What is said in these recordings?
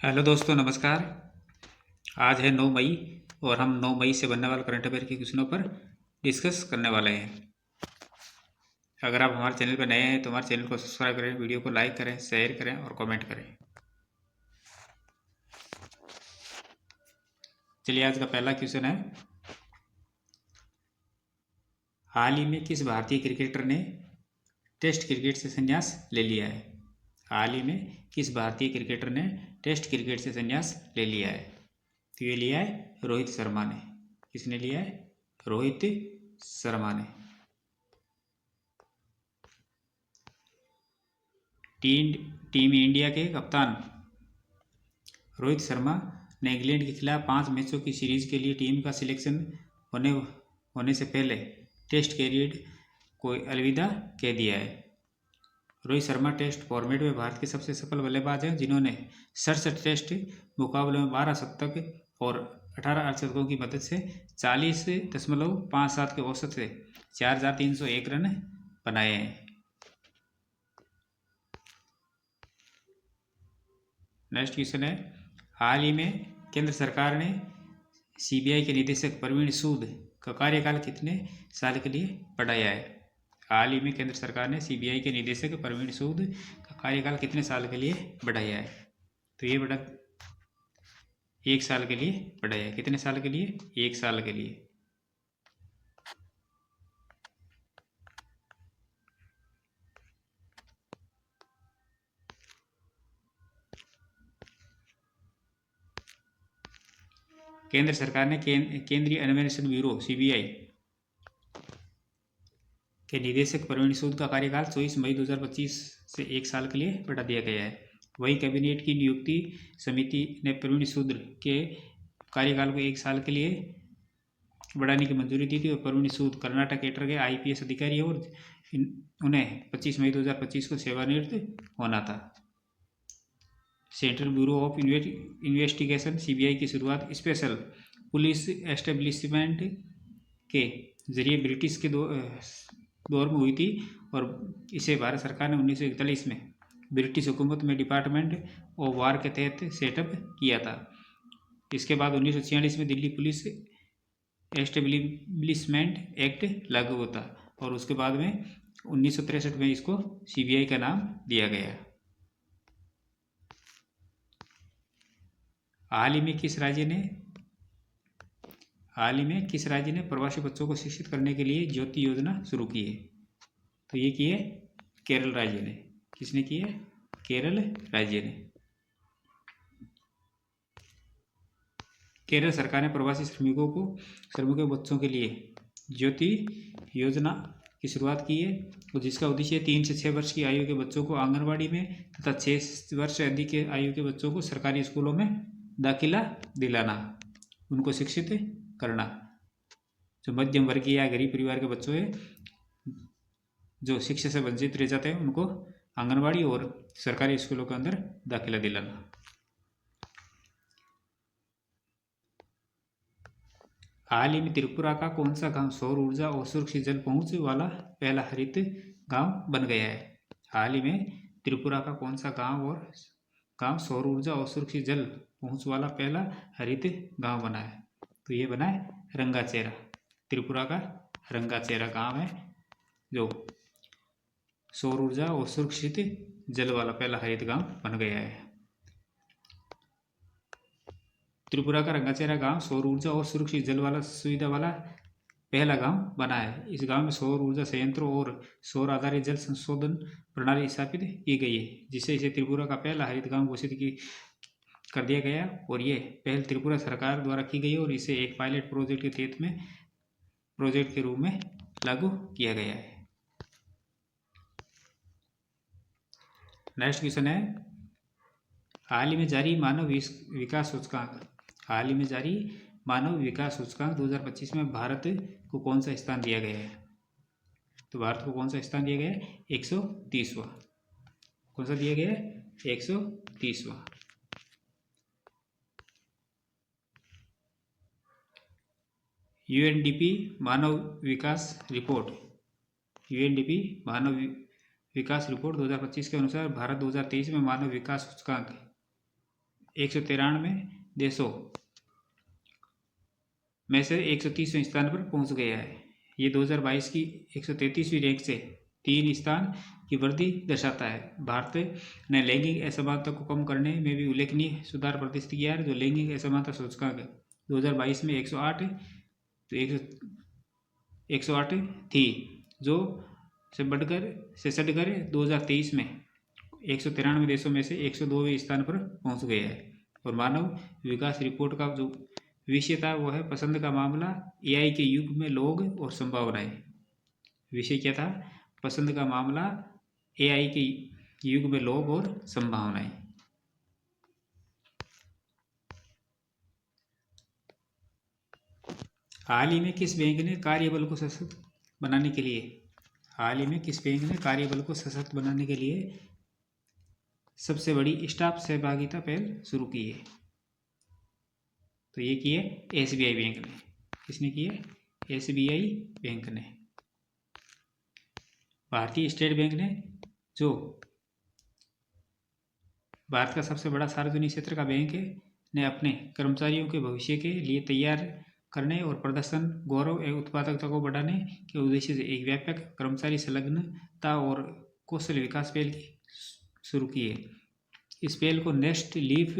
Hello दोस्तों, नमस्कार। आज है 9 मई और हम 9 मई से बनने वाले करंट अफेयर के क्वेश्चनों पर डिस्कस करने वाले हैं। अगर आप हमारे चैनल पर नए हैं तो हमारे चैनल को सब्सक्राइब करें, वीडियो को लाइक करें, शेयर करें और कमेंट करें। चलिए, आज का पहला क्वेश्चन है, हाल ही में किस भारतीय क्रिकेटर ने टेस्ट क्रिकेट से संन्यास ले लिया है? हाल ही में किस भारतीय क्रिकेटर ने टेस्ट क्रिकेट से संन्यास ले लिया है? तो ये लिया है रोहित शर्मा ने। किसने लिया है? रोहित शर्मा ने। टीम इंडिया के कप्तान रोहित शर्मा ने इंग्लैंड के खिलाफ 5 मैचों की सीरीज के लिए टीम का सिलेक्शन होने से पहले टेस्ट कैरियर को अलविदा कह दिया है। रोहित शर्मा टेस्ट फॉर्मेट में भारत के सबसे सफल बल्लेबाज हैं, जिन्होंने 67 टेस्ट मुकाबलों में 12 शतक और 18 अर्धशतकों की मदद से 40.57 के औसत से 4,301 रन बनाए हैं। नेक्स्ट क्वेश्चन है, हाल ही में केंद्र सरकार ने सीबीआई के निदेशक प्रवीण सूद का कार्यकाल कितने साल के लिए बढ़ाया है? हाल ही में केंद्र सरकार ने सीबीआई के निदेशक प्रवीण सूद का कार्यकाल कितने साल के लिए बढ़ाया है? तो ये बढ़ा 1 साल के लिए बढ़ाया है। कितने साल के लिए? 1 साल के लिए। केंद्र सरकार ने केंद्रीय अन्वेषण ब्यूरो सीबीआई के निदेशक प्रवीण सूद का कार्यकाल 24 मई 2025 से 1 साल के लिए बढ़ा दिया गया है। वही कैबिनेट की नियुक्ति समिति ने प्रवीण सूद के कार्यकाल को 1 साल के लिए बढ़ाने की मंजूरी दी थी और प्रवीण सूद कर्नाटक कैडर के आईपीएस अधिकारी और उन्हें 25 मई 2025 को सेवानिवृत्त होना था। Central bureau of investigation CBI की शुरुआत स्पेशल पुलिस एस्टेब्लिशमेंट के जरिए ब्रिटिश के दौर में हुई थी और इसे भारत सरकार ने 1941 में ब्रिटिश हुकूमत में डिपार्टमेंट ऑफ वार के तहत सेटअप किया था। इसके बाद 1946 में दिल्ली पुलिस एस्टेब्लिशमेंट एक्ट लागू होता और उसके बाद में 1963 में इसको सीबीआई का नाम दिया गया। हाल ही में किस राज्य ने प्रवासी बच्चों को शिक्षित करने के लिए ज्योति योजना शुरू की है? तो ये की है केरल राज्य ने। किसने की है? केरल राज्य ने। केरल सरकार ने प्रवासी श्रमिकों बच्चों के लिए ज्योति योजना की शुरुआत की है और जिसका उद्देश्य 3 से 6 वर्ष की आयु के बच्चों को आंगनबाड़ी में तथा 6 वर्ष से अधिक के आयु के बच्चों को सरकारी स्कूलों में दाखिला दिलाना, उनको शिक्षित करना। जो मध्यम वर्गीय या गरीब परिवार के बच्चों हैं जो शिक्षा से वंचित रह जाते हैं, उनको आंगनबाड़ी और सरकारी स्कूलों के अंदर दाखिला दिलाना। हाल ही में त्रिपुरा का कौन सा गांव सौर ऊर्जा और सुरक्षित जल पहुंच वाला पहला हरित गांव बन गया है? हाल ही में त्रिपुरा का कौन सा गांव सौर ऊर्जा और सुरक्षित जल पहुंच वाला पहला हरित गांव बना है? तो ये बना है रंगाचेरा। त्रिपुरा का रंगाचेरा गांव है जो सौर ऊर्जा और सुरक्षित जल वाला पहला हरित गांव बन गया है। त्रिपुरा का रंगाचेरा गांव सौर ऊर्जा और सुरक्षित जल वाला सुविधा वाला पहला गांव बना है। इस गांव में सौर ऊर्जा संयंत्रों और सौर आधारित जल संशोधन प्रणाली स्थापित की गई है, जिससे इसे त्रिपुरा का पहला हरित गांव घोषित कर दिया गया और ये पहल त्रिपुरा सरकार द्वारा की गई और इसे एक पायलट प्रोजेक्ट के तहत में प्रोजेक्ट के रूप में लागू किया गया है। नेक्स्ट क्वेश्चन है, हाल ही में जारी मानव विकास सूचकांक 2025 में भारत को कौन सा स्थान दिया गया है? तो भारत को कौन सा स्थान दिया गया है? 130वां। कौन सा दिया गया है? 130वां। यूएनडीपी मानव विकास रिपोर्ट 2025 के अनुसार भारत 2023 में मानव विकास सूचकांक 193 देशों में से 130वें स्थान पर पहुंच गया है। ये 2022 की 133वीं रैंक से 3 स्थान की वृद्धि दर्शाता है। भारत ने लैंगिक असमानता को कम करने में भी उल्लेखनीय सुधार प्रदर्शित किया है। जो लैंगिक असमानता सूचकांक 2022 में 108 तो 108 थी, जो से सटकर 2023 में 193 देशों में से 102वें स्थान पर पहुंच गया है। और मानव विकास रिपोर्ट का जो विषय था वो है पसंद का मामला, एआई के युग में लोग और संभावनाएं। विषय क्या था? पसंद का मामला, एआई के युग में लोग और संभावनाएं। हाल ही में किस बैंक ने कार्यबल को सशक्त बनाने के लिए सबसे बड़ी स्टाफ सहभागिता पहल शुरू की है? तो ये की है एसबीआई बैंक ने। किसने की है? एसबीआई बैंक ने। भारतीय स्टेट बैंक ने, जो भारत का सबसे बड़ा सार्वजनिक क्षेत्र का बैंक है, ने अपने कर्मचारियों के भविष्य के लिए तैयार करने और प्रदर्शन, गौरव एवं उत्पादकता को बढ़ाने के उद्देश्य से एक व्यापक कर्मचारी संलग्नता और कौशल विकास पहल शुरू की है। इस पहल को नेक्स्ट लीफ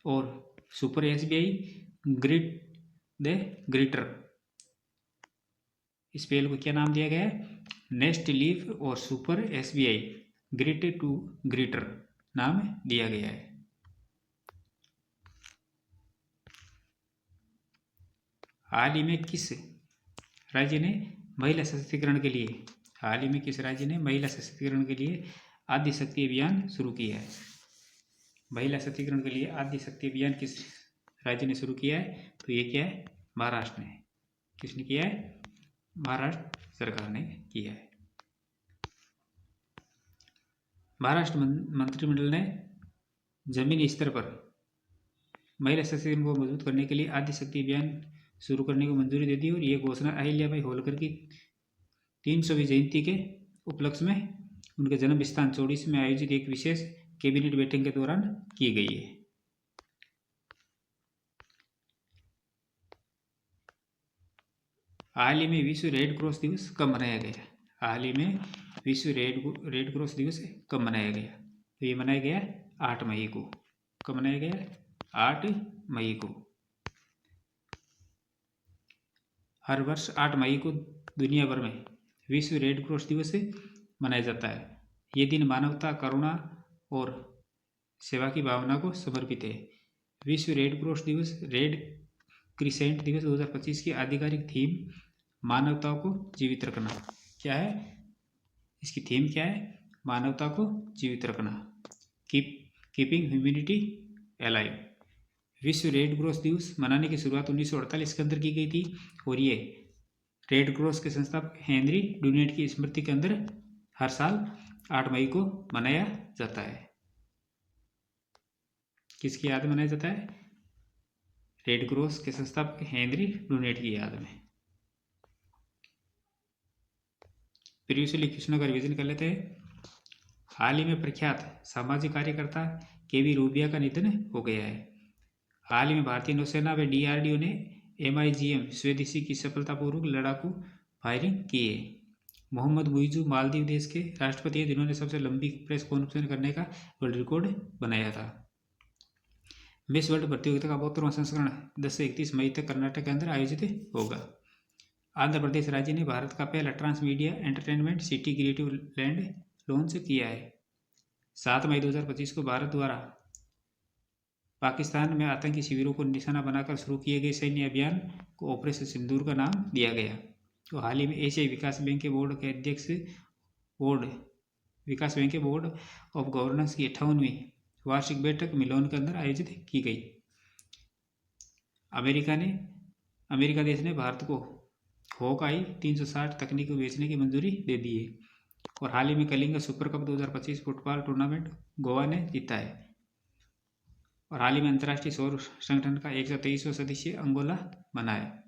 और सुपर एसबीआई ग्रिड द ग्रिटर, इस पहल को क्या नाम दिया गया है? नेक्स्ट लीफ और सुपर एसबीआई ग्रिड टू ग्रिटर नाम दिया गया है। हाल ही में किस राज्य ने महिला सशक्तिकरण के लिए आदि शक्ति अभियान शुरू किया है? महिला सशक्तिकरण के लिए आदि शक्ति अभियान किस राज्य ने शुरू किया है? तो ये क्या है? महाराष्ट्र ने। किसने किया है? महाराष्ट्र सरकार ने किया है। महाराष्ट्र मंत्रिमंडल ने जमीनी स्तर पर महिला सशक्तिकरण को मजबूत करने के लिए आदि शक्ति अभियान शुरू करने को मंजूरी दे दी। और ये घोषणा अहिल्याबाई होलकर की 300वीं जयंती के उपलक्ष्य में उनके जन्म स्थान चौड़ीसी में आयोजित एक विशेष कैबिनेट बैठक के दौरान की गई है। हाल ही में विश्व रेड क्रॉस दिवस कब मनाया गया? हाल ही में विश्व रेड क्रॉस दिवस कब मनाया गया? तो ये मनाया गया 8 मई को। कब मनाया गया? 8 मई को। हर वर्ष 8 मई को दुनिया भर में विश्व रेड क्रॉस दिवस मनाया जाता है। ये दिन मानवता, करुणा और सेवा की भावना को समर्पित है। विश्व रेड क्रॉस दिवस, रेड क्रिसेंट दिवस 2025 की आधिकारिक थीम मानवता को जीवित रखना। क्या है इसकी थीम? क्या है? मानवता को जीवित रखना, कीपिंग ह्यूमैनिटी अलाइव। विश्व रेड क्रॉस दिवस मनाने की शुरुआत 1948 के अंदर की गई थी और ये रेड क्रॉस के संस्थापक हेनरी डुनेट की स्मृति के अंदर हर साल 8 मई को मनाया जाता है। किसकी याद में मनाया जाता है? रेड क्रॉस के संस्थापक हेनरी डुनेट की याद में। प्रीवियसली क्वेश्चनों का रिवीजन कर लेते हैं। हाल ही में प्रख्यात सामाजिक कार्यकर्ता केवी रूबिया का निधन हो गया है। हाल ही में भारतीय नौसेना व डीआरडीओ ने MIGM स्वदेशी की सफलतापूर्वक लड़ाकू फायरिंग की है। मोहम्मद मुइजू मालदीव देश के राष्ट्रपति हैं, जिन्होंने सबसे लंबी प्रेस कॉन्फ्रेंस करने का वर्ल्ड रिकॉर्ड बनाया था। मिस वर्ल्ड प्रतियोगिता का 72वां संस्करण 10 से 31 मई तक कर्नाटक के अंदर आयोजित होगा। आंध्र प्रदेश राज्य ने भारत का पहला transmedia entertainment city creative land launch किया है। 7 मई 2025 को भारत द्वारा पाकिस्तान में आतंकी शिविरों को निशाना बनाकर शुरू किए गए सैन्य अभियान को ऑपरेशन सिंदूर का नाम दिया गया। तो हाल ही में एशियाई विकास बैंक के बोर्ड के अध्यक्ष विकास बैंक के बोर्ड ऑफ गवर्नेंस की 58वीं वार्षिक बैठक मिलोन के अंदर आयोजित की गई। अमेरिका देश ने भारत को हॉकआई 360 तकनीक को बेचने की मंजूरी दे दी है। और हाल ही में Kalinga super cup 2025 football tournament Goa ने जीता है। और हाल ही में अंतर्राष्ट्रीय सौर संगठन का 123वां सदस्य अंगोला बना है।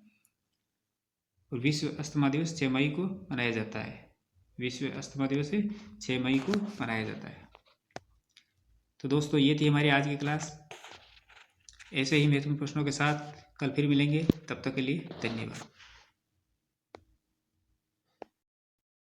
और विश्व अस्थमा दिवस 6 मई को मनाया जाता है। विश्व अस्थमा दिवस 6 मई को मनाया जाता है। तो दोस्तों ये थी हमारी आज की क्लास। ऐसे ही महत्वपूर्ण प्रश्नों के साथ कल फिर मिलेंगे। तब तक के लिए धन्यवाद।